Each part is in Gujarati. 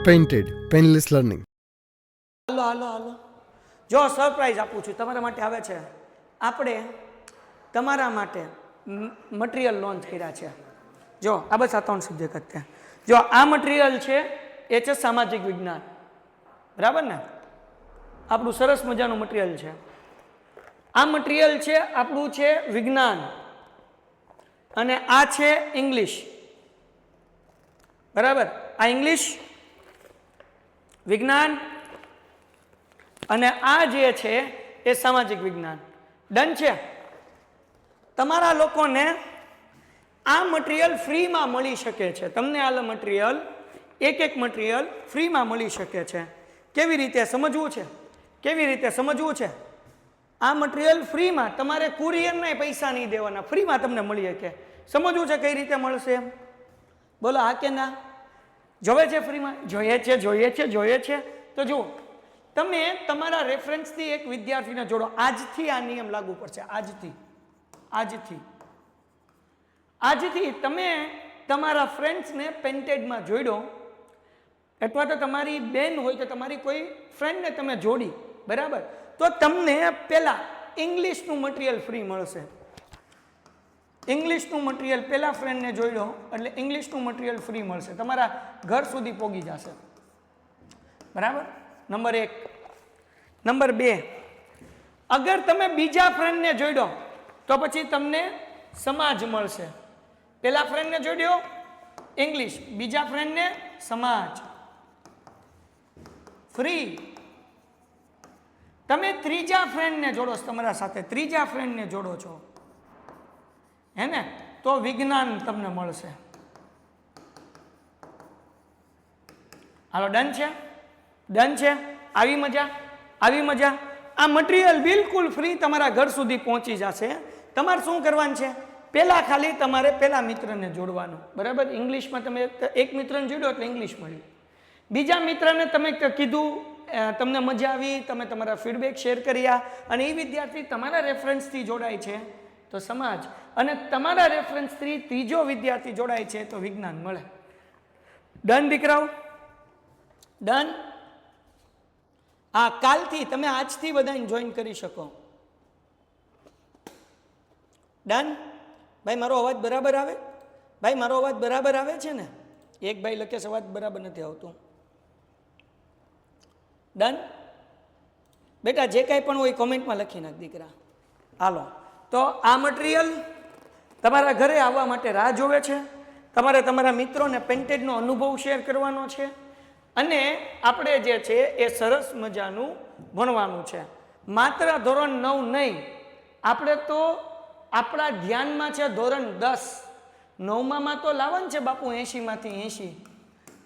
Painted painless learning. હાલો હાલો હાલો, જો સરપ્રાઈઝ આપું છું તમારા માટે. આવે છે આપણે તમારા માટે મટીરિયલ લોન્ચ કર્યા છે. જો આ બસ આ 3 સબ્જેક્ટ હતા. જો આ મટીરિયલ છે એ છે સામાજિક વિજ્ઞાન, બરાબર ને? આપણું સરસ મજાનું મટીરિયલ છે. આ મટીરિયલ છે આપણું છે વિજ્ઞાન, અને આ છે ઇંગ્લિશ, બરાબર? આ ઇંગ્લિશ વિજ્ઞાન અને આ જે છે એ સામાજિક વિજ્ઞાન. ડન છે? તમારા લોકોને આ મટીરિયલ ફ્રીમાં મળી શકે છે. તમને આ મટીરિયલ એક મટીરિયલ ફ્રીમાં મળી શકે છે. કેવી રીતે સમજવું છે? કેવી રીતે સમજવું છે? આ મટીરિયલ ફ્રીમાં, તમારે કુરિયરના પૈસા નહીં દેવાના, ફ્રીમાં તમને મળી શકે. સમજવું છે કઈ રીતે મળશે? બોલો હા કે ના? જોવે છે ફ્રીમાં? જોઈએ છે જોઈએ છે જોઈએ છે. તો જુઓ, તમે તમારા રેફરન્સથી એક વિદ્યાર્થીને જોડો. આજથી આ નિયમ લાગુ પડશે. આજથી તમે તમારા ફ્રેન્ડ્સને પેન્ટેડમાં જોડો, અથવા તો તમારી બેન હોય તો તમારી કોઈ ફ્રેન્ડને તમે જોડી, બરાબર? તો તમને પહેલા ઇંગ્લિશનું મટીરિયલ ફ્રી મળશે. ઇંગ્લિશનું મટીરિયલ પહેલા ફ્રેન્ડને જોડો એટલે ઇંગ્લિશનું મટીરિયલ ફ્રી મળશે, તમારા ઘર સુધી પહોંચી જશે, બરાબર? નંબર 1. નંબર 2, અગર તમે બીજા ફ્રેન્ડને જોડો તો પછી તમને સમાજ મળશે. પહેલા ફ્રેન્ડને જોડ્યો ઇંગ્લિશ, બીજા ફ્રેન્ડને સમાજ, ફ્રી. તમે ત્રીજા ફ્રેન્ડને જોડો છો, તમારા સાથે ત્રીજા ફ્રેન્ડને જોડો છો, હે ને? તો વિજ્ઞાન તમને મળશે. હાલો, ડન છે? ડન છે? આવી મજા? આવી મજા? આ મટીરિયલ બિલકુલ ફ્રી તમારા ઘર સુધી પહોંચી જશે. તમારે શું કરવાનું છે? પહેલા ખાલી તમારે પહેલા મિત્રને જોડવાનું, બરાબર? ઇંગ્લિશમાં તમે એક મિત્રને જોડ્યો એટલે ઇંગ્લિશ મળ્યું. બીજા મિત્રને તમે કીધું, તમને મજા આવી, તમે તમારા ફીડબેક શેર કર્યા, અને એ વિદ્યાર્થી તમારા રેફરન્સથી જોડાય છે તો સમાજ, અને તમારા રેફરન્સથી ત્રીજો વિદ્યાર્થી જોડાય છે તો વિજ્ઞાન મળે. ડન દીકરાઓ? ડન? હા, કાલથી તમે આજથી બધાને જોઈન કરી શકો. ડન? ભાઈ મારો અવાજ બરાબર આવે? ભાઈ મારો અવાજ બરાબર આવે છે ને? એક ભાઈ લખે છે અવાજ બરાબર નથી આવતું. ડન? બેટા જે કાંઈ પણ હોય કોમેન્ટમાં લખી નાખ દીકરા. હાલો, તો આ મટીરિયલ તમારા ઘરે આવવા માટે રાહ જોવે છે. તમારે તમારા મિત્રોને પેન્ટેડનો અનુભવ શેર કરવાનો છે, અને આપણે જે છે એ સરસ મજાનું ભણવાનું છે. માત્ર ધોરણ 9 નહીં, આપણે તો આપણા ધ્યાનમાં છે ધોરણ 10. 9માં તો લાવવાનું છે બાપુ 80માંથી 80,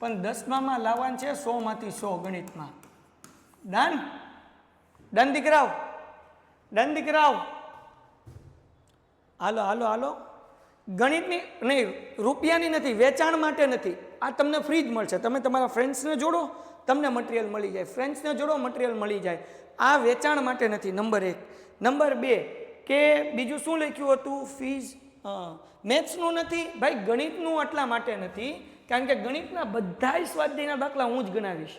પણ 10માં લાવવાનું છે 100માંથી 100 ગણિતમાં. ડન? ડન દીકરાઓ? ડન દીકરાઓ? હાલો હાલો હાલો. ગણિતની નહીં, રૂપિયાની નથી, વેચાણ માટે નથી. આ તમને ફ્રી જ મળશે. તમે તમારા ફ્રેન્ડ્સને જોડો, તમને મટીરિયલ મળી જાય. ફ્રેન્ડ્સને જોડો, મટીરિયલ મળી જાય. આ વેચાણ માટે નથી. નંબર 1. નંબર 2, કે બીજું શું લખ્યું હતું? ફીઝ મેથ્સનું નથી ભાઈ, ગણિતનું એટલા માટે નથી કારણ કે ગણિતના બધા સ્વાધ્યાયના દાખલા હું જ ગણાવીશ.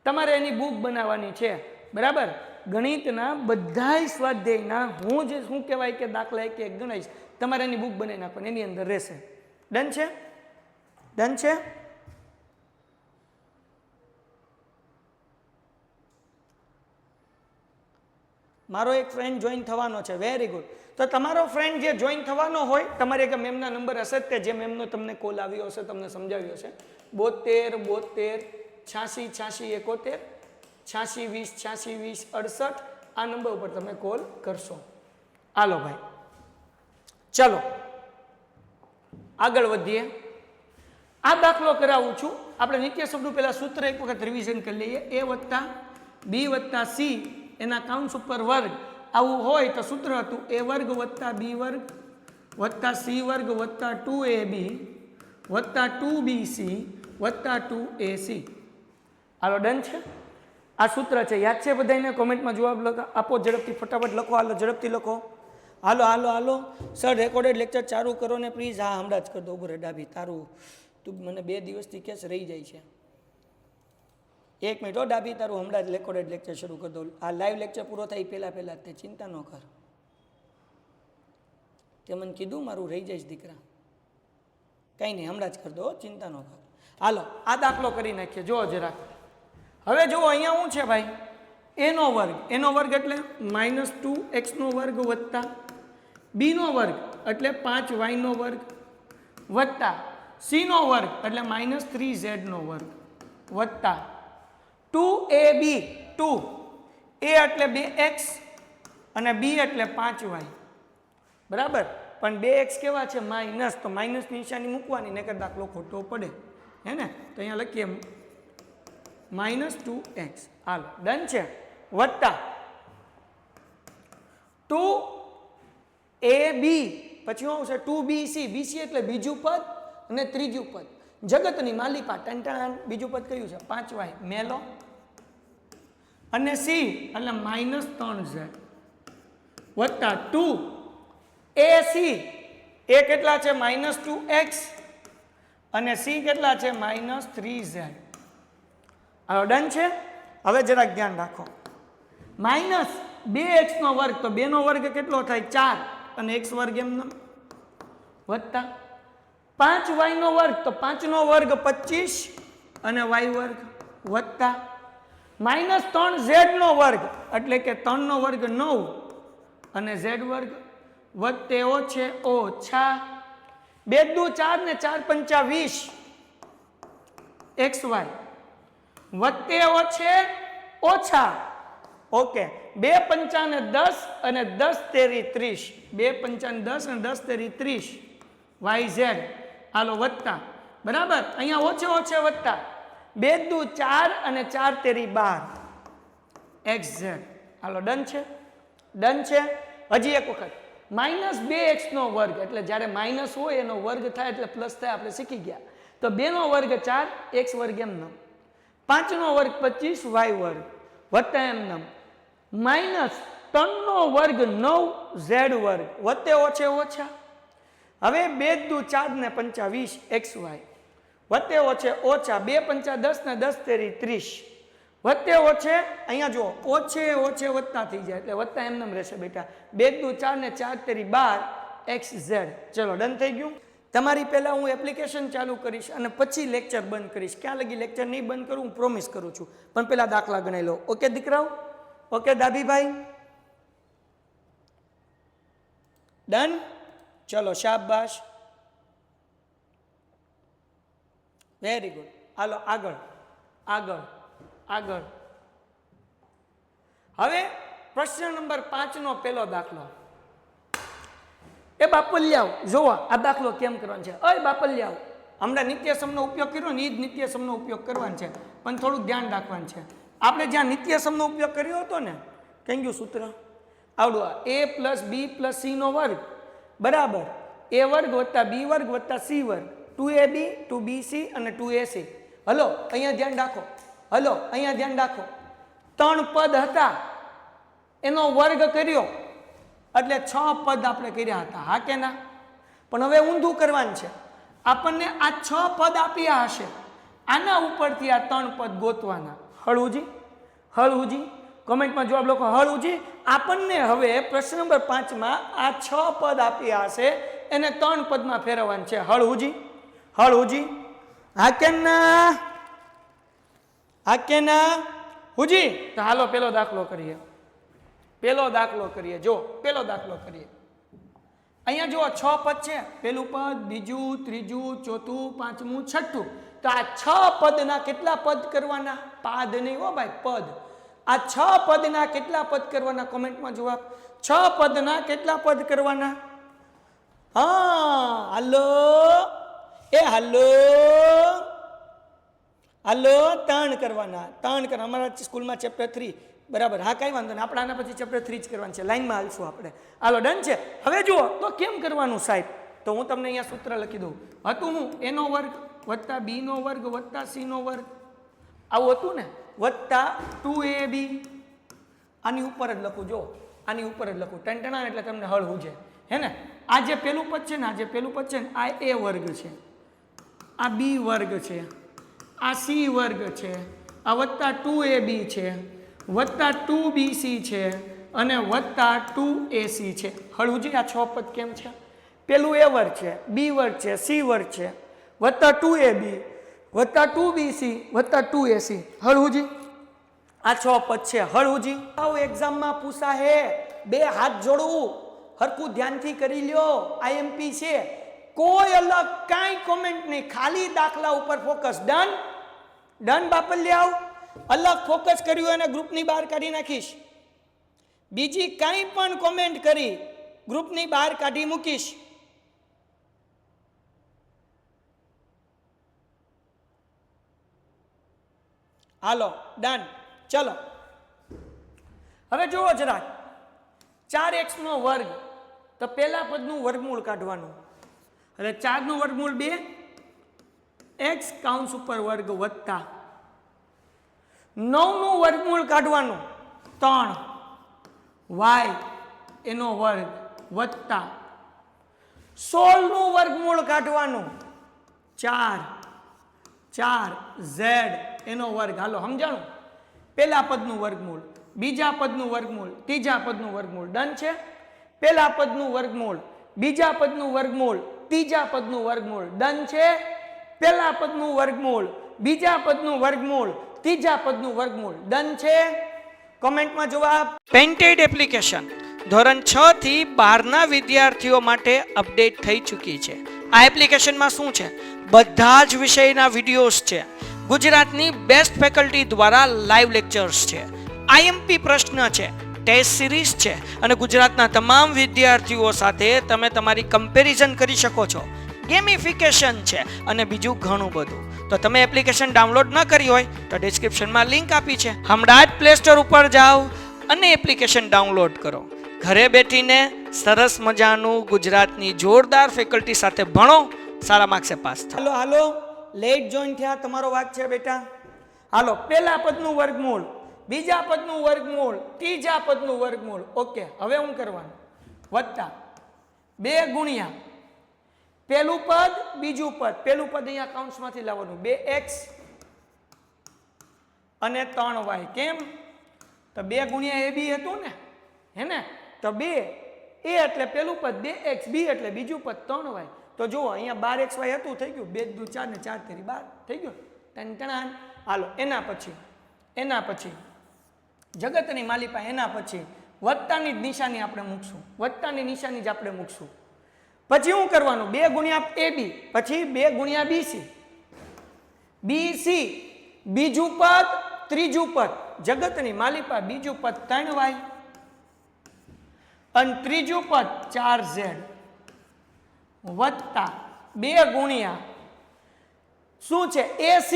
તમારે એની બુક બનાવવાની છે, બરાબર? ગણિતના બધા સ્વાધ્યાયના હું જ શું કહેવાય કે દાખલા એક ગણાવીશ. તમારે એની બુક બનાવી નાખવાની, એની અંદર રહેશે. ડન છે? ડન છે? મારો એક ફ્રેન્ડ જોઈન થવાનો છે. Very good. તો તમારો ફ્રેન્ડ જે જોઈન થવાનો હોય, તમારે એક મેમના નંબર હશે જ, જે મેમનો તમને કોલ આવ્યો હશે, તમને સમજાવ્યો હશે. 72 72 86 86 71 86 20 86 20 68. આ નંબર ઉપર તમે કોલ કરશો. હાલો ભાઈ, ચલો આગળ વધીએ. આ દાખલો કરાવું છું. આપણે નિત્ય શબ્દો પહેલા સૂત્ર એક વખત રિવિઝન કરી લઈએ. A + B + C એના કાઉન્સ ઉપર વર્ગ આવું હોય તો સૂત્ર હતું A² + B² + C² + 2AB + 2BC + 2AC. હાલો, ડન છે? આ સૂત્ર છે, યાદ છે બધાને? કોમેન્ટમાં જવાબ આપો ઝડપથી, ફટાફટ લખો. હાલો, ઝડપથી લખો. હાલો હાલો હાલો. સર રેકોર્ડેડ લેક્ચર ચાલુ કરો ને પ્લીઝ. હા, હમણાં જ કરી દો. ઉભો રે ડાભી, તારું તું મને 2 દિવસથી કેસ રહી જાય છે. એક મિનિટ હો ડાબી, તારું હમણાં જ રેકોર્ડેડ લેક્ચર શરૂ કરી દઉં. આ લાઈવ લેક્ચર પૂરો થાય પહેલાં તે ચિંતા ન કર. તે મને કીધું મારું રહી જાય દીકરા. કંઈ નહીં, હમણાં જ કરી દો, ચિંતા ન કર. હાલો આ દાખલો કરી નાખીએ. જુઓ જરાક. હવે જુઓ અહીંયા શું છે ભાઈ? એનો વર્ગ. એનો વર્ગ એટલે -2x વર્ગ વત્તા બીનો વર્ગ એટલે 5y વર્ગ વત્તા સીનો વર્ગ એટલે -3z વર્ગ વત્તા 2ab. 2 a એટલે 2x અને b એટલે 5y. બરાબર. પણ 2x કેવા છે? માઇનસ. તો માઇનસની નિશાની મૂકવાની, નકર દાખલો ખોટો પડે. હે ને? તો અહીંયા લખીએ -2x. હાલો ડન છે. વત્તા 2ab પછી શું આવશે? 2bc. bc એટલે બીજું પદ અને ત્રીજું પદ. જગતની માલિકા ટંટાણ. બીજું પદ કયું છે? 5y મેલો. અને c એટલે -3z વત્તા 2ac. એ કેટલા છે? -2x અને c કેટલા છે? -3z. હવે ડન છે. હવે જરાક ધ્યાન રાખો. -2x વર્ગ તો 2 નો વર્ગ કેટલો થાય? 4 અને x વર્ગ એમનો વત્તા 5y વર્ગ તો 5 નો વર્ગ 25 અને y વર્ગ વત્તા -3z વર્ગ એટલે કે 3 નો વર્ગ 9 અને z વર્ગ વત્તે ઓછે ઓછા 2 દુ 4 ને 4 પંચા 20 xy વત્તે ઓછે ઓછા. ઓકે. 2 પંચા ને 10 અને 10 તેરી 30. 2 પંચા ને 10 અને 10 તેરી 30 yz. હાલો વત્તા. બરાબર. અહીંયા ઓછે ઓછે વત્તા 2 દુ 4 અને 4 તેરી 12 xz. હાલો ડન છે. ડન છે. હજી એક વખત -2x વર્ગ એટલે જ્યારે માઇનસ હોય એનો વર્ગ થાય એટલે પ્લસ થાય, આપણે શીખી ગયા. તો 2 નો વર્ગ 4 x વર્ગ એમનો, 5 નો વર્ગ 25 y વર્ગ વત્તા એમનો -3 નો વર્ગ 9 z વર્ગ વત્તે ઓછે ઓછા. હવે 2 દુ 4 ને 25 xy વત્તે ઓછે ઓછા 2 પંચા 10 ને 10 તેરી 30 વત્તે ઓછે. અહીંયા જુઓ ઓછે ઓછે વત્તા થઈ જાય એટલે વત્તા એમનેમ રહેશે બેટા. 2 દુ 4 ને 4 તેરી 12 xz. ચલો ડન થઈ ગયું. તમારી પહેલાં હું એપ્લિકેશન ચાલુ કરીશ અને પછી લેક્ચર બંધ કરીશ. ક્યાં લગી લેક્ચર નહીં બંધ કરું, હું પ્રોમિસ કરું છું. પણ પહેલાં દાખલા ગણાઈ લો. ઓકે દીકરાઓ? ઓકે દાદીભાઈ? ડન? ચલો શાબાશ. Very good. હાલો આગળ આગળ આગળ. હવે પ્રશ્ન નંબર 5 નો પહેલો દાખલો. એ બાપલિયાઓ જોવો આ દાખલો કેમ કરવાનો છે. અય બાપલિયાઓ, હમણાં નિત્યસમનો ઉપયોગ કર્યો ને એ જ નિત્યસમનો ઉપયોગ કરવાનો છે, પણ થોડુંક ધ્યાન રાખવાનું છે. આપણે જ્યાં નિત્યસમનો ઉપયોગ કર્યો હતો ને, કઈ ગયું સૂત્ર? આવડું a + b + c નો વર્ગ બરાબર a વર્ગ વત્તા b વર્ગ વત્તા c વર્ગ 2ab 2bc અને 2ac. હલો અહીંયા ધ્યાન રાખો. હલો અહીંયા ધ્યાન રાખો. 3 પદ હતા એનો વર્ગ કર્યો એટલે 6 પદ આપણે કર્યા હતા. હા કે ના? પણ હવે ઊંધું કરવાનું છે. આપણને આ 6 પદ આપ્યા હશે, આના ઉપરથી આ 3 પદ ગોતવાના. હળુજી? હળુજી? કમેન્ટમાં જવાબ લખો હળુજી. આપણને હવે પ્રશ્ન નંબર 5 માં આ 6 પદ આપ્યા હશે એને 3 પદમાં ફેરવવાનું છે. હળુજી? હળુજી? હા કે ના? હા કે ના? હુજી? તો હાલો પેલો દાખલો કરીએ. પેલો દાખલો કરીએ. જો પેલો દાખલો કરીએ. અહીંયા જો 6 પદ છે. પેલું પદ, બીજું, ત્રીજું, ચોથું, પાંચમું, છઠ્ઠું. તો આ 6 પદના કેટલા પદ કરવાના? પાદ નહીં હો ભાઈ, પદ. આ 6 પદના કેટલા પદ કરવાના? કોમેન્ટમાં જવાબ. 6 પદના કેટલા પદ કરવાના? હા હાલો એ હાલો હાલો 3 કરવાના. 3 કરવા. અમારા સ્કૂલમાં ચેપ્ટર 3 બરાબર. હા કઈ વાંધો નહીં, આપણે આના પછી ચેપ્ટર 3 જ કરવાનું છે. લાઈનમાં હાલશું આપણે. હાલો ડન છે. હવે જુઓ તો કેમ કરવાનું સાહેબ? તો હું તમને અહીંયા સૂત્ર લખી દઉં. હતું હું a વર્ગ વત્તા b વર્ગ વત્તા c વર્ગ, આવું હતું ને, વત્તા 2ab. આની ઉપર જ લખું. જો આની ઉપર જ લખું ટંટણા એટલે તમને હળ હુજે. હે ને? આ જે પેલું પદ છે ને, આ જે પેલું પદ છે ને, આ a વર્ગ છે, આ b વર્ગ છે, આ c વર્ગ છે, આ વત્તા 2ab છે વત્તા 2bc છે અને વત્તા 2ac છે. હળુજી આ 6 પદ કેમ છે? પેલું a વર્ગ છે, b વર્ગ છે, c વર્ગ છે વત્તા 2ab વત્તા 2bc વત્તા 2ac. હળુજી આ 6 પદ છે. હળુજી આવ એક્ઝામમાં પૂછા હે, બે હાથ જોડવું, હરકું ધ્યાનથી કરી લ્યો. IMP છે, કોઈ અલગ કાંઈ કોમેન્ટ નહીં, ખાલી દાખલા ઉપર ફોકસ. Done done બાપલિયાવ. અલગ ફોકસ કર્યું અને ગ્રુપની બહાર કાઢી નાખીશ. બીજી કાંઈ પણ કોમેન્ટ કરી ગ્રુપની બહાર કાઢી મૂકીશ. હાલો ડન. ચલો હવે જુઓ જરાક, 4x નો વર્ગ, તો પહેલા પદનું વર્ગમૂળ કાઢવાનું. એટલે 4 નું વર્ગમૂળ 2 x કાઉન્સ ઉપર વર્ગ વત્તા 9 નું વર્ગમૂળ કાઢવાનું 3 y એનો વર્ગ વત્તા 16 નું વર્ગમૂળ કાઢવાનું 4 z એનો વર્ગ. હાલો સમજાણું? પહેલા પદનું વર્ગમૂળ, બીજા પદનું વર્ગમૂળ, ત્રીજા પદનું વર્ગમૂળ. ડન છે? પહેલા પદનું વર્ગમૂળ, બીજા પદનું વર્ગમૂળ, ત્રીજા પદનું વર્ગમૂળ. ડન છે? પહેલા પદનું વર્ગમૂળ, બીજા પદનું વર્ગમૂળ, ત્રીજા પદનું વર્ગમૂળ. ડન છે? કોમેન્ટમાં જવાબ. પેન્ટેડ એપ્લિકેશન ધોરણ 6 થી 12 ના વિદ્યાર્થીઓ માટે અપડેટ થઈ ચૂકી છે. આ એપ્લિકેશનમાં શું છે? બધા જ વિષયના વિડીયોઝ છે. ગુજરાતની બેસ્ટ ફેકલ્ટી દ્વારા લાઈવ લેક્ચર્સ છે, IMP પ્રશ્ન છે, ટેસ્ટ સિરીઝ છે અને ગુજરાતના તમામ વિદ્યાર્થીઓ સાથે તમે તમારી કમ્પેરિઝન કરી શકો છો. ગેમિફિકેશન છે અને બીજું ઘણું બધું. તો તમે એપ્લિકેશન ડાઉનલોડ ન કરી હોય તો ડિસ્ક્રિપ્શનમાં લિંક આપી છે, હમણાં જ પ્લે સ્ટોર ઉપર જાઓ અને એપ્લિકેશન ડાઉનલોડ કરો. ઘરે બેઠીને સરસ મજાનું ગુજરાતની જોરદાર ફેકલ્ટી સાથે ભણો, સારા માર્ક્સે પાસ થાઓ. હાલો હાલો, લેટ જોઈન થયા, તમારો વાક છે બેટા. હાલો, પહેલા પદનું વર્ગમૂળ, બીજા પદનું વર્ગમૂળ, ત્રીજા પદનું વર્ગમૂળ. ઓકે, હવે શું કરવાનું? વત્તા 2 ગુણ્યા પહેલું પદ બીજું પદ. પહેલું પદ અહીંયા કાઉન્સમાંથી લાવવાનું 2x અને 3y. કેમ? તો 2 ગુણ્યા ab હતું ને, હે ને? તો 2 a એટલે પહેલું પદ, 2x, b એટલે બીજું પદ 3y. તો જુઓ અહીંયા 12xy હતું, થઈ ગયું 2 દુ 4 ને 4 તેરી 12 થઈ ગયું. ટણ. હાલો, એના પછી જગતની માલિપા. એના પછી વત્તાની જ નિશાની આપણે મૂકશું, વત્તાની નિશાની જ આપણે મૂકશું. પછી શું કરવાનું? 2 ગુણ્યા ab, પછી 2 ગુણ્યા bc, બીજું પદ ત્રીજું પદ, જગતની માલિપા બીજું પદ 3y અને ત્રીજું પદ 4z વત્તા 2 ગુણ્યા શું છે? ac,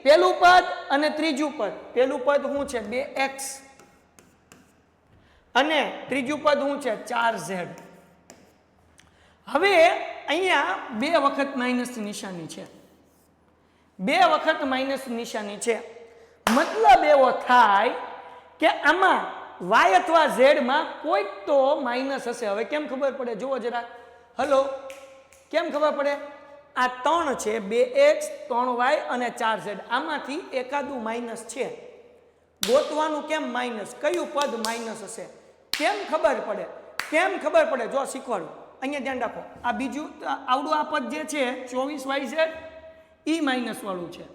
પહેલું પદ અને ત્રીજું પદ. પહેલું પદ શું છે? 2x અને ત્રીજું પદ શું છે? 4z. હવે અહીંયા 2 વખત માઇનસ નિશાની છે, 2 વખત માઇનસ નિશાની છે. મતલબ એવો થાય કે આમાં y અથવા z માં કોઈક તો માઇનસ હશે. હવે કેમ ખબર પડે? જુઓ જરા. હલો, કેમ ખબર પડે? આ 3 છે, 2x 3y અને 4z. આમાંથી એકાદું માઇનસ છે. ગોતવાનું કેમ માઇનસ? કયું પદ માઇનસ હશે? કેમ ખબર પડે? કેમ ખબર પડે? જો શીખવાડું, અહીંયા ધ્યાન રાખો. આ બીજું આવડું આ પદ જે છે 24yz e માઇનસ વાળું છે,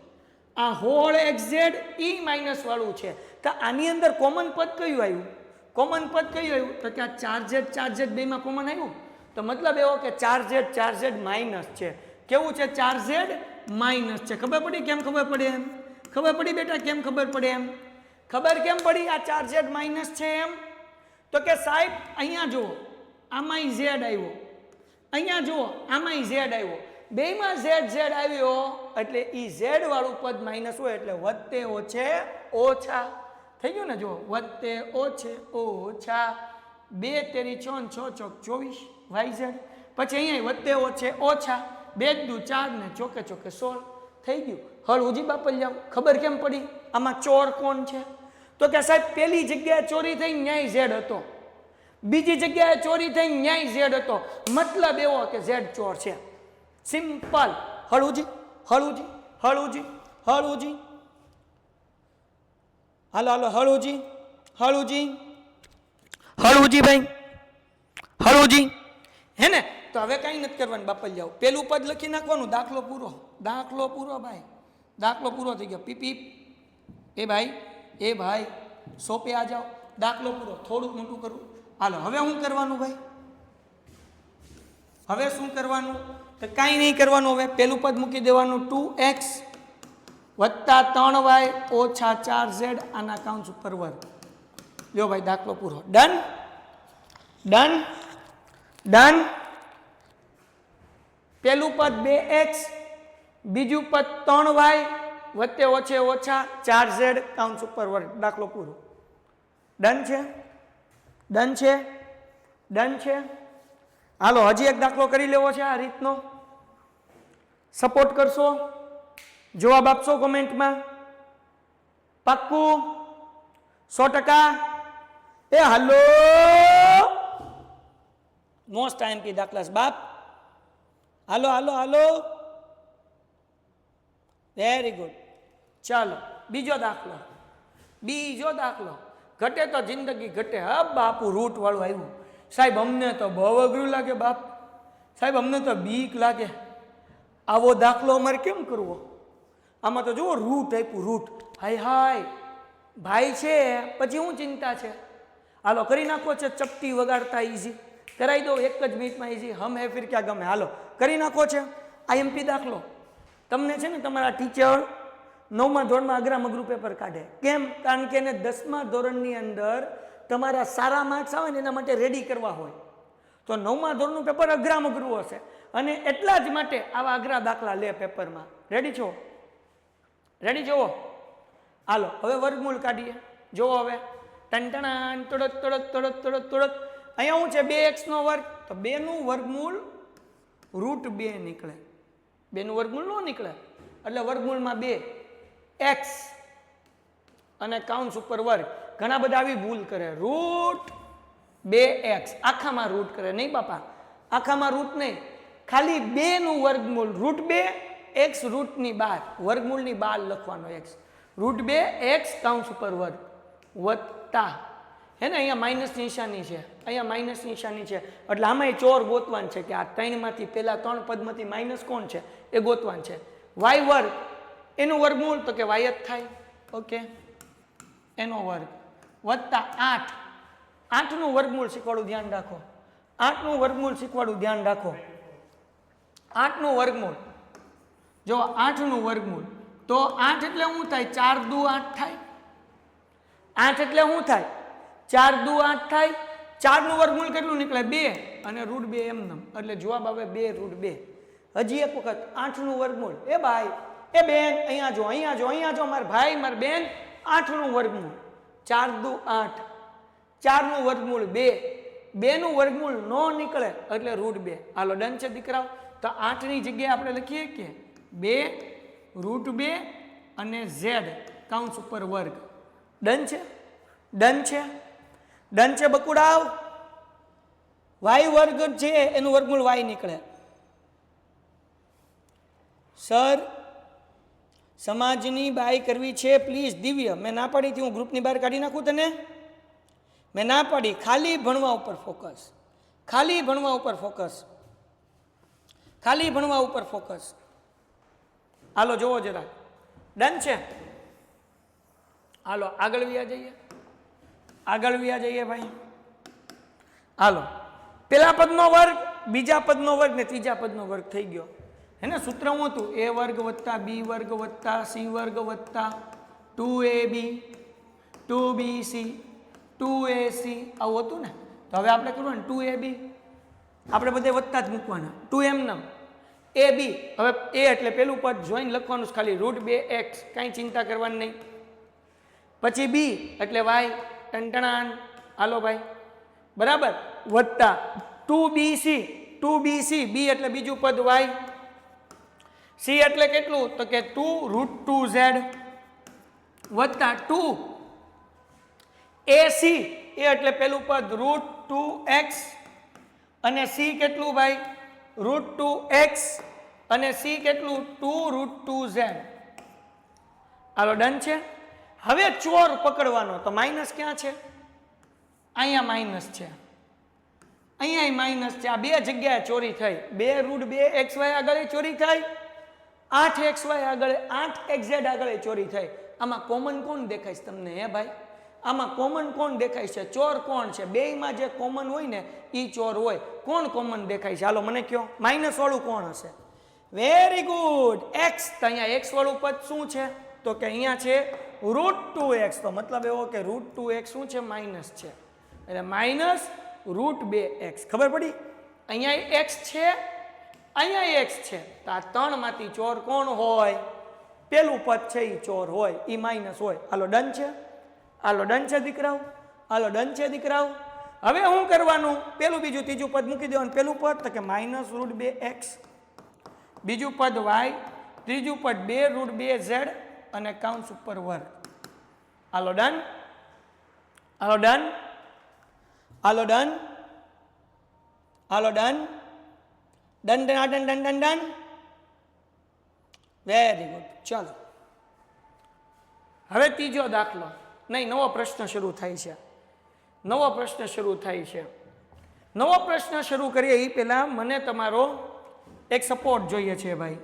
આ હોળ xz e માઇનસ વાળું છે. તો આની અંદર કોમન પદ કયું આવ્યું? કોમન પદ કયું આવ્યું? તો કે આ 4z બેમાં કોમન આવ્યું. તો મતલબ એવો કે 4z માઇનસ છે. કેવું છે? 4z માઇનસ છે. ખબર પડી? કેમ ખબર પડે એમ? ખબર પડી બેટા? કેમ ખબર પડે એમ? ખબર કેમ પડી આ 4z માઇનસ છે એમ? તો કે સાહેબ અહીંયા જુઓ, આમાંય z આવ્યો, અહીંયા જુઓ આમાંય z આવ્યો, બેમાં z આવ્યો એટલે ઈ z વાળું પદ માઇનસ હોય એટલે વત્તે ઓછે ઓછા થઈ ગયું ને. જુઓ, વત્તે ઓછે ઓછા 2 તેરી 6 ને 6 ચોક 24 yz. પછી અહીંયા વત્તે ઓછે ઓછા 2 દુ 4 ને ચોકે ચોકે 16 થઈ ગયું. હળ ઉજી બાપલિયા, ખબર કેમ પડી? આમાં ચોર કોણ છે? તો કે સાહેબ પહેલી જગ્યાએ ચોરી થઈ ન્યાય z હતો, બીજી જગ્યાએ ચોરી થઈ ન્યાય z હતો. મતલબ એવો કે z ચોર છે. સિમ્પલ. હળુજી હળુજી હળુજી હળુજી હાલો હાલો હળુજી હળુજી હળુજી ભાઈ હળુજી હે ને તો હવે કાંઈ નથી કરવાનું બાપલ જાઓ પેલું પદ લખી નાખવાનું દાખલો પૂરો ભાઈ દાખલો પૂરો થઈ ગયો પીપ પીપ એ ભાઈ સોપે આ જાઓ દાખલો પૂરો થોડુંક મોટું કરવું હાલો હવે શું કરવાનું ભાઈ હવે શું કરવાનું તો કાંઈ નહીં કરવાનું હવે પેલું પદ મૂકી દેવાનું 2x વત્તા 3y ઓછા 4z આના કાઉન્સ ઉપર વર્ગ લ્યો ભાઈ દાખલો પૂરો ડન ડન ડન પેલું પદ 2x બીજું પદ 3y વત્તે ઓછે ઓછા 4z કાઉન્સ ઉપર વર્ગ દાખલો પૂરો ડન છે ડન છે ડન છે હાલો હજી એક દાખલો કરી લેવો છે આ રીતનો સપોર્ટ કરશો જવાબ આપશો કોમેન્ટમાં પાક્કું 100% એ હાલો મોસ્ટ આઈએમપી દાખલા બાપ હાલો હાલો હાલો વેરી ગુડ ચાલો બીજો દાખલો ઘટે તો જિંદગી ઘટે હા બાપુ રૂટ વાળું આવ્યું સાહેબ અમને તો બહુ અઘરું લાગે બાપ સાહેબ અમને તો બીક લાગે આવો દાખલો અમારે કેમ કરવો આમાં તો જુઓ રૂટ આપ્યું રૂટ હાય ભાઈ છે પછી શું ચિંતા છે હાલો કરી નાખો છે ચપટી વગાડતા ઈઝી કરાવી દો એક જ મિનિટમાં ઈઝી હમ હે ફિર ક્યાં ગમે હાલો કરી નાખો છે આઈએમપી દાખલો તમને છે ને તમારા ટીચર 9મા ધોરણમાં અઘરામ અઘરું પેપર કાઢે કેમ કારણ કે એને 10મા ધોરણની અંદર તમારા સારા માર્ક્સ આવે ને એના માટે રેડી કરવા હોય તો 9મા ધોરણનું પેપર અઘરામ અઘરું હશે અને એટલા જ માટે આવા અઘરા દાખલા લે પેપરમાં રેડી છો હાલો હવે વર્ગમૂળ કાઢીએ જોવો હવે ટંટણાન તોડત અહીંયા શું છે 2x નો વર્ગ તો 2 નું વર્ગમૂળ √2 નીકળે 2 નું વર્ગમૂળ ન નીકળે એટલે વર્ગમૂળમાં 2x અને કાઉન્સ ઉપર વર્ગ ઘણા બધા આવી ભૂલ કરે √2x આખામાં રૂટ કરે નહીં બાપા આખામાં રૂટ નહીં ખાલી 2 નું વર્ગમૂળ √2 x રૂટની બહાર વર્ગમૂળની બહાર લખવાનો x √2 x કાઉન્સ ઉપર વર્ગ વત્તા હે ને અહીંયા માઇનસની નિશાની છે એટલે આમાં ચોર ગોતવાન છે કે આ 3 માંથી પહેલા 3 પદમાંથી માઇનસ કોણ છે એ ગોતવાન છે y વર્ગ એનું વર્ગમૂળ તો કે y જ થાય ઓકે એનો વર્ગ વત્તા 8 નું વર્ગમૂળ શીખવાડું ધ્યાન રાખો 8 નું વર્ગમૂળ શીખવાડું ધ્યાન રાખો 8 નું વર્ગમૂળ જો 8 નું વર્ગમૂળ તો 8 એટલે શું થાય 4 દુ 8 થાય 8 એટલે શું થાય 4 દુ 8 થાય 4 નું વર્ગમૂળ કેટલું નીકળે 2 અને √2 એમનેમ એટલે જવાબ આવે 2 √2 હજી એક વખત 8 નું વર્ગમૂળ એ ભાઈ એ બેન અહીંયા જો મારા ભાઈ મારી બેન 8 નું વર્ગમૂળ 4 દુ 8 4 નું વર્ગમૂળ 2 નું વર્ગમૂળ નો નીકળે એટલે √2 હાલો ડન છે દીકરાઓ તો 8 ની જગ્યાએ આપણે લખીએ કે 2 √2 અને z કાઉન્સ ઉપર વર્ગ ડન છે બકુડાવ y વર્ગ છે એનું વર્ગમૂળ y નીકળે સર સમાજની બાય કરવી છે પ્લીઝ દિવ્ય મેં ના પાડી હતી હું ગ્રુપની બહાર કાઢી નાખું તને મેં ના પાડી ખાલી ભણવા ઉપર ફોકસ હાલો જોવો જરા ડન છે હાલો આગળ વ્યા જઈએ ભાઈ હાલો પેલા પદનો વર્ગ બીજા પદનો વર્ગ ને ત્રીજા પદનો વર્ગ થઈ ગયો હે ને સૂત્ર શું હતું a વર્ગ વત્તા b વર્ગ વત્તા c વર્ગ વત્તા 2ab 2bc 2ac આવું હતું ને તો હવે આપણે કરવું ને 2ab આપણે બધે વત્તા જ મૂકવાના 2m નામ ab હવે a એટલે પેલું પદ જોઈન લખવાનું ખાલી √2x કાંઈ ચિંતા કરવાની નહીં પછી b એટલે y ટંટણાન હાલો ભાઈ બરાબર વત્તા 2bc b એટલે બીજું પદ y c એટલે કેટલું તો કે 2√2z વત્તા 2ac એ એટલે પેલું પદ √2x અને c કેટલું ભાઈ √2x અને c કેટલું 2√2z હાલો ડન છે હવે ચોર પકડવાનો તો માઇનસ ક્યાં છે? અહીંયા માઇનસ છે, અહીંયા માઇનસ છે. આ બે જગ્યાએ ચોરી થઈ. 2√2xy આગળ ચોરી થઈ, 8xy આગળ 8xz આગળ ચોરી થઈ. આમાં કોમન કોણ દેખાય છે તમને? હે ભાઈ, આમાં કોમન કોણ દેખાય છે? ચોર કોણ છે? બેયમાં જે કોમન હોય ને એ ચોર હોય. કોણ કોમન દેખાય છે? હાલો મને કયો, માઇનસ વાળું કોણ હશે? Very good, x. તો અહીંયા x વાળું પદ શું છે? તો કે અહીંયા છે √2x. તો મતલબ એવો કે √2x શું છે? માઇનસ છે, એટલે માઇનસ √2x. ખબર પડી? અહીંયા x છે, અહીંયા x છે. તો આ ત્રણમાંથી ચોર કોણ હોય? પેલું પદ છે એ ચોર હોય, એ માઇનસ હોય. હાલો ડન છે? હાલો ડન છે દીકરાઓ? હાલો ડન છે દીકરાઓ? હવે શું કરવાનું? પેલું બીજું ત્રીજું પદ મૂકી દેવાનું. પેલું પદ તો કે માઇનસ √2x, બીજું પદ y, ત્રીજું પદ 2√2z અને કાઉન્સ ઉપર વર્ગ. હાલો ડન? હાલો ડન? હાલો ડન? હાલો done? Done done done done done done. Very good. ચાલો હવે ત્રીજો દાખલો, નહીં નવો પ્રશ્ન શરૂ થાય છે. નવો પ્રશ્ન શરૂ થાય છે. નવો પ્રશ્ન શરૂ કરીએ એ પહેલા મને તમારો એક સપોર્ટ જોઈએ છે ભાઈ,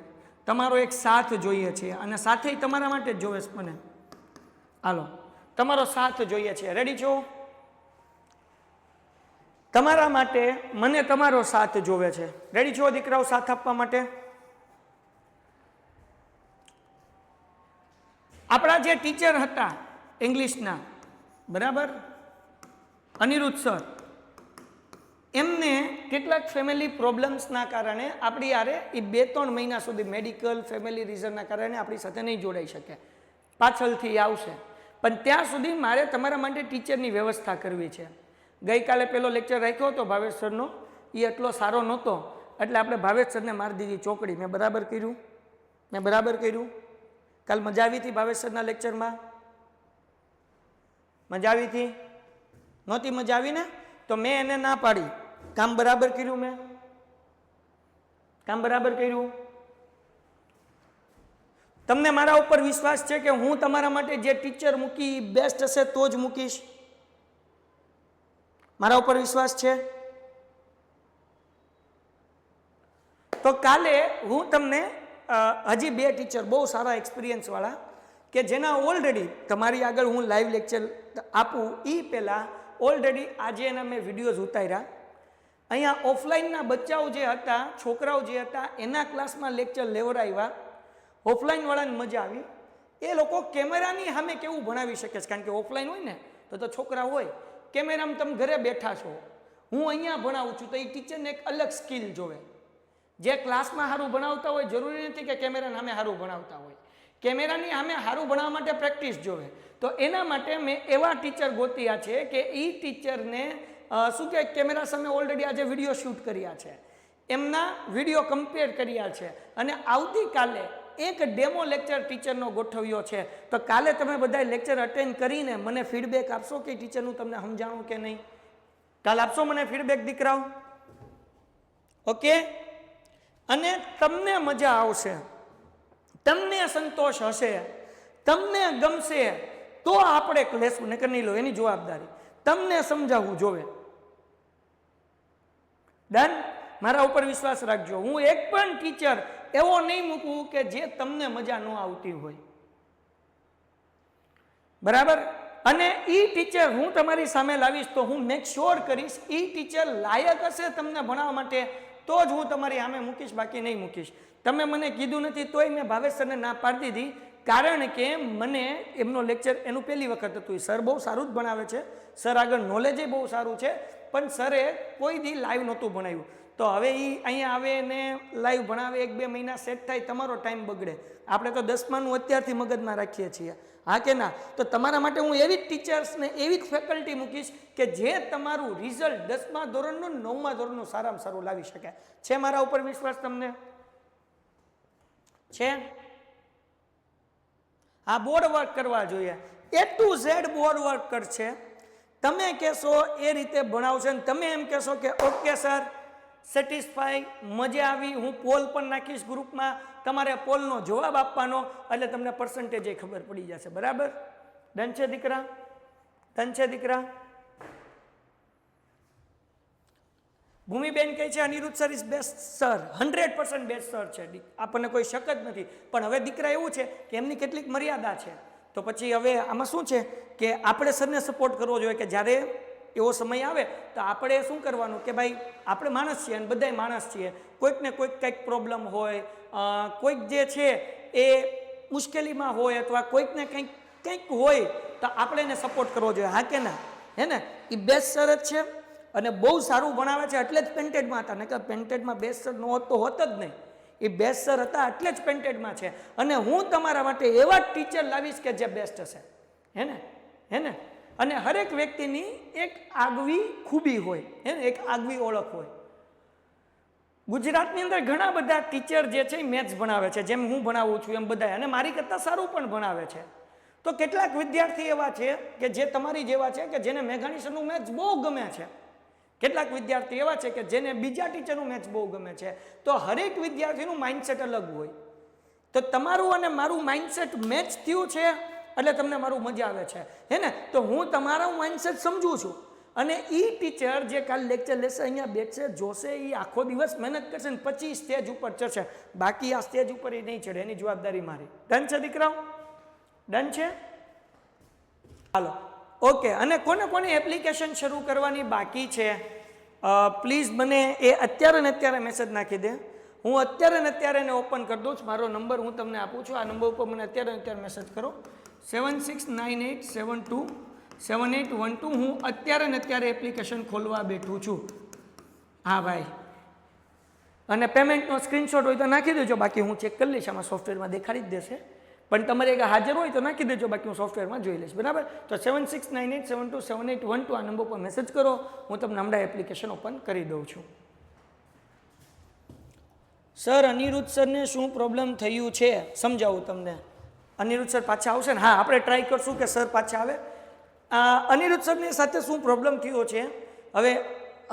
તમારો એક સાથ જોઈએ છે, અને સાથે તમારા માટે જ જોવે છે મને. હાલો તમારો સાથ જોઈએ છે. રેડી છો? તમારા માટે મને તમારો સાથ જોવે છે. રેડી છો દીકરાઓ સાથ આપવા માટે? આપણા જે ટીચર હતા ઇંગ્લિશના, બરાબર, અનિરુદ્ધ સર, એમને કેટલાક ફેમિલી પ્રોબ્લેમ્સના કારણે આપણી યારે એ 2-3 મહિના સુધી મેડિકલ ફેમિલી રીઝનના કારણે આપણી સાથે નહીં જોડાઈ શકે. પાછળથી આવશે, પણ ત્યાં સુધી મારે તમારા માટે ટીચરની વ્યવસ્થા કરવી છે. ગઈકાલે પેલો લેક્ચર રાખ્યો હતો ભાવેશ સરનો, એ એટલો સારો નહોતો એટલે આપણે ભાવેશ સરને મારી દીધી ચોકડી. મેં બરાબર કર્યું? મેં બરાબર કર્યું? કાલ મજા આવી હતી ભાવેશ સરના લેક્ચરમાં? મજા આવી હતી? નહોતી મજા આવી ને? તો મેં એને ના પાડી. કામ બરાબર કર્યું? મેં કામ બરાબર કર્યું? તમને મારા ઉપર વિશ્વાસ છે કે હું તમારા માટે જે ટીચર મૂકી બેસ્ટ હશે તો જ મૂકીશ? મારા ઉપર વિશ્વાસ છે? તો કાલે હું તમને હજી 2 ટીચર બહુ સારા એક્સપિરિયન્સ વાળા કે જેના ઓલરેડી તમારી આગળ હું લાઈવ લેક્ચર આપું એ પહેલાં ઓલરેડી આજે એના મેં વિડીયોઝ ઉતાર્યા. અહીંયા ઓફલાઈનના બચ્ચાઓ જે હતા, છોકરાઓ જે હતા, એના ક્લાસમાં લેક્ચર લેવડાવ્યા. ઓફલાઈનવાળાને મજા આવી. એ લોકો કેમેરાની સામે કેવું ભણાવી શકે છે, કારણ કે ઓફલાઈન હોય ને તો છોકરા હોય, કેમેરામાં તમે ઘરે બેઠા છો, હું અહીંયા ભણાવું છું, તો એ ટીચરને એક અલગ સ્કિલ જોવે. જે ક્લાસમાં સારું ભણાવતા હોય જરૂરી નથી કે કેમેરાની સામે સારું ભણાવતા હોય. કેમેરાની સામે સારું ભણાવવા માટે પ્રેક્ટિસ જોવે. તો એના માટે મેં એવા ટીચર ગોત્યા છે કે એ ટીચરને શું કે કેમેરા સામે ઓલરેડી આજે વિડીયો શૂટ કર્યા છે, એમના વિડીયો કમ્પેર કર્યા છે, અને આવતીકાલે એક ડેમો લેક્ચર ટીચરનો ગોઠવ્યો છે. તો કાલે તમે બધા લેક્ચર અટેન્ડ કરીને મને ફીડબેક આપશો કે ટીચરનું તમને સમજાણું કે નહીં? કાલે આપશો મને ફીડબેક દીકરાઓ? ઓકે? અને તમને મજા આવશે, તમને સંતોષ હશે, તમને ગમશે તો આપણે લેશું, નકર નહીં લો, એની જવાબદારી. તમને સમજાવવું જોવે. ડન? મારા ઉપર વિશ્વાસ રાખજો. હું એક પણ ટીચર એવો નહીં મૂકું કે જે તમને મજા ન આવતી હોય. બરાબર? અને એ ટીચર હું તમારી સામે લાવીશ તો હું મેક શ્યોર કરીશ એ ટીચર લાયક હશે તમને ભણાવવા માટે તો જ હું તમારી સામે મૂકીશ, બાકી નહીં મૂકીશ. તમે મને કીધું નથી તોય મેં ભાવેશ સરને ના પાડી દીધી, કારણ કે મને એમનો લેક્ચર એનું પહેલી વખત હતું. સર બહુ સારું જ ભણાવે છે, સર આગળ નોલેજ બહુ સારું છે, પણ સરે કોઈ દી લાઈવ નહોતું ભણાવ્યું. તો હવે એ અહીંયા આવે ને લાઈવ ભણાવે, 1-2 મહિના સેટ થાય, તમારો ટાઈમ બગડે. આપણે તો 10માનું અત્યારથી મગજમાં રાખીએ છીએ, હા કે ના? તો તમારા માટે હું એવી જ ટીચર્સને એવી જ ફેકલ્ટી મૂકીશ કે જે તમારું રિઝલ્ટ 10મા ધોરણનું 9મા ધોરણનું સારામાં સારું લાવી શકે. છે મારા ઉપર વિશ્વાસ તમને? છે? આ બોર્ડ વર્ક કરવા જોઈએ, A to Z board work કરશે. તમે કહેશો એ રીતે ભણાવશે ને તમે એમ કહેશો કે ઓકે સર સેટિસ્ફાઈ, મજા આવી, હું પોલ પણ નાખીશ ગ્રુપમાં, તમારે પોલનો જવાબ આપવાનો, એટલે તમને પર્સન્ટેજ ખબર પડી જશે. બરાબર? ડન છે દીકરા? ડન છે દીકરા? ભૂમિબેન કહે છે Aniruddh sir is best sir, 100% best sir છે, આપણને કોઈ શક જ નથી. પણ હવે દીકરા એવું છે કે એમની કેટલીક મર્યાદા છે, તો પછી હવે આમાં શું છે કે આપણે સરને સપોર્ટ કરવો જોઈએ કે જ્યારે એવો સમય આવે તો આપણે શું કરવાનું કે ભાઈ આપણે માણસ છીએ અને બધાય માણસ છીએ, કોઈક ને કોઈક કંઈક પ્રોબ્લેમ હોય, કોઈક જે છે એ મુશ્કેલીમાં હોય અથવા કોઈક ને કંઈક હોય તો આપણે એને સપોર્ટ કરવો જોઈએ. હા કે ના? હે ને? એ બેસ્ટ સર જ છે અને બહુ સારું ભણાવે છે એટલે જ પેન્ટેડમાં હતા, ને કે પેન્ટેડમાં બેસ્ટ સર ન હોત તો હોત જ નહીં. એ બેસ્ટ સર હતા એટલે જ પેન્ટેડમાં છે અને હું તમારા માટે એવા જ ટીચર લાવીશ કે જે બેસ્ટ હશે. હે ને? હે ને? અને હરેક વ્યક્તિની એક આગવી ખૂબી હોય, હે ને? એક આગવી ઓળખ હોય. ગુજરાતની અંદર ઘણા બધા ટીચર જે છે એ મેથ્સ ભણાવે છે, જેમ હું ભણાવું છું એમ બધા, અને મારી કરતાં સારું પણ ભણાવે છે. તો કેટલાક વિદ્યાર્થી એવા છે કે જે તમારી જેવા છે કે જેને મેઘાણી સરનું મેથ્સ બહુ ગમે છે, કેટલાક વિદ્યાર્થી એવા છે કે જેને બીજા ટીચરનું મેથ્સ બહુ ગમે છે. તો હરેક વિદ્યાર્થીનું માઇન્ડસેટ અલગ હોય. તો તમારું અને મારું માઇન્ડસેટ મેચ થયું છે એટલે તમને મારું મજા આવે છે. હે ને? તો હું તમારું માઇન્ડસેટ સમજું છું અને એ ટીચર જે કાલ લેક્ચર લેશે, અહીંયા બેઠશે, જોશે, એ આખો દિવસ મહેનત કરશે ને પછી સ્ટેજ ઉપર ચડશે. બાકી આ સ્ટેજ ઉપર એ નહીં ચડે, એની જવાબદારી મારી. ડન છે દીકરાઓ? ડન છે? હાલો, ઓકે. અને કોને કોને એપ્લિકેશન શરૂ કરવાની બાકી છે પ્લીઝ મને એ અત્યારે ને અત્યારે મેસેજ નાખી દે. હું અત્યારે ને અત્યારે એને ઓપન કરી દઉં છું. મારો નંબર હું તમને આપું છું, આ નંબર ઉપર મને અત્યારે ને અત્યારે મેસેજ કરો, 7698727812. હું અત્યારે ને અત્યારે એપ્લિકેશન ખોલવા બેઠું છું. હા ભાઈ, અને પેમેન્ટનો સ્ક્રીનશોટ હોય તો નાખી દેજો, બાકી હું ચેક કરી લઈશ, આમાં સોફ્ટવેરમાં દેખાડી જ દેશે. પણ તમારે એક હાજર હોય તો નાખી દેજો, બાકી હું સોફ્ટવેરમાં જોઈ લઈશ. બરાબર? તો 7698727812 આ નંબર પર મેસેજ કરો, હું તમને હમણાં એપ્લિકેશન ઓપન કરી દઉં છું. સર અનિરુદ્ધ સરને શું પ્રોબ્લેમ થયું છે સમજાવું તમને. અનિરુદ્ધ સર પાછા આવશે ને? હા, આપણે ટ્રાય કરશું કે સર પાછા આવે. અનિરુદ્ધ સરની સાથે શું પ્રોબ્લેમ થયો છે, હવે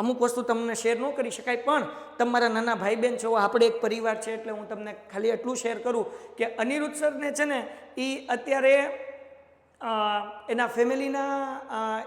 અમુક વસ્તુ તમને શેર ન કરી શકાય, પણ તમારા નાના ભાઈ બહેન છો, આપણે એક પરિવાર છે, એટલે હું તમને ખાલી એટલું શેર કરું કે અનિરુદ્ધ સરને છે ને એ અત્યારે એના ફેમિલીના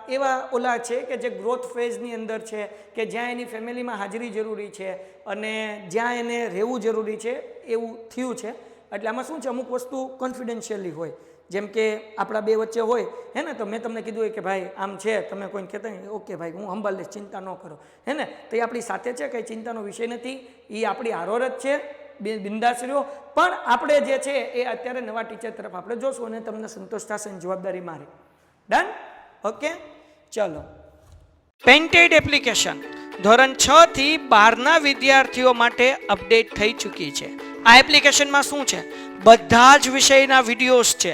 એવા ઓલા છે કે જે ગ્રોથ ફેઝની અંદર છે, કે જ્યાં એની ફેમિલીમાં હાજરી જરૂરી છે અને જ્યાં એને રહેવું જરૂરી છે એવું થયું છે. એટલે આમાં શું છે, અમુક વસ્તુ કોન્ફિડેન્શિયલી હોય, જેમ કે આપણા બે વચ્ચે હોય, હે ને? તો મેં તમને કીધું હોય કે ભાઈ આમ છે, તમે કોઈને કહેતા નહીં, ઓકે ભાઈ હું સંભાળ લઈશ, ચિંતા ન કરો, હે ને? તો એ આપણી સાથે છે, કંઈ ચિંતાનો વિષય નથી, એ આપણી હારોર જ છે, બિંદાસ રહ્યો. પણ આપણે જે છે એ અત્યારે નવા ટીચર તરફ આપણે જોશું અને તમને સંતોષ થશે અને જવાબદારી મારી. ડન? ઓકે, ચલો. પેન્ટેડ એપ્લિકેશન ધોરણ 6 થી 12ના વિદ્યાર્થીઓ માટે અપડેટ થઈ ચૂકી છે. આ એપ્લિકેશનમાં શું છે, બધા જ વિષયના વિડીયોઝ છે,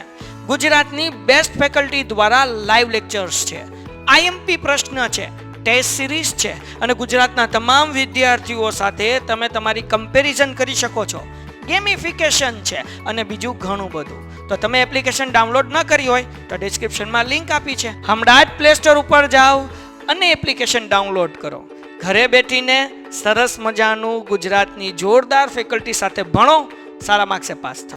ગુજરાતની બેસ્ટ ફેકલ્ટી દ્વારા લાઈવ લેક્ચર્સ છે, આઈએમપી પ્રશ્ન છે, ટેસ્ટ સિરીઝ છે અને ગુજરાતના તમામ વિદ્યાર્થીઓ સાથે તમે તમારી કમ્પેરિઝન કરી શકો છો, ગેમિફિકેશન છે અને બીજું ઘણું બધું. તો તમે એપ્લિકેશન ડાઉનલોડ ન કરી હોય તો ડિસ્ક્રિપ્શનમાં લિંક આપી છે, હમણાં જ પ્લે સ્ટોર ઉપર જાઓ અને એપ્લિકેશન ડાઉનલોડ કરો. ઘરે બેઠીને સરસ મજાનું ગુજરાતની જોરદાર ફેકલ્ટી સાથે ભણો, સારા માર્ક્સે પાસ થાઓ.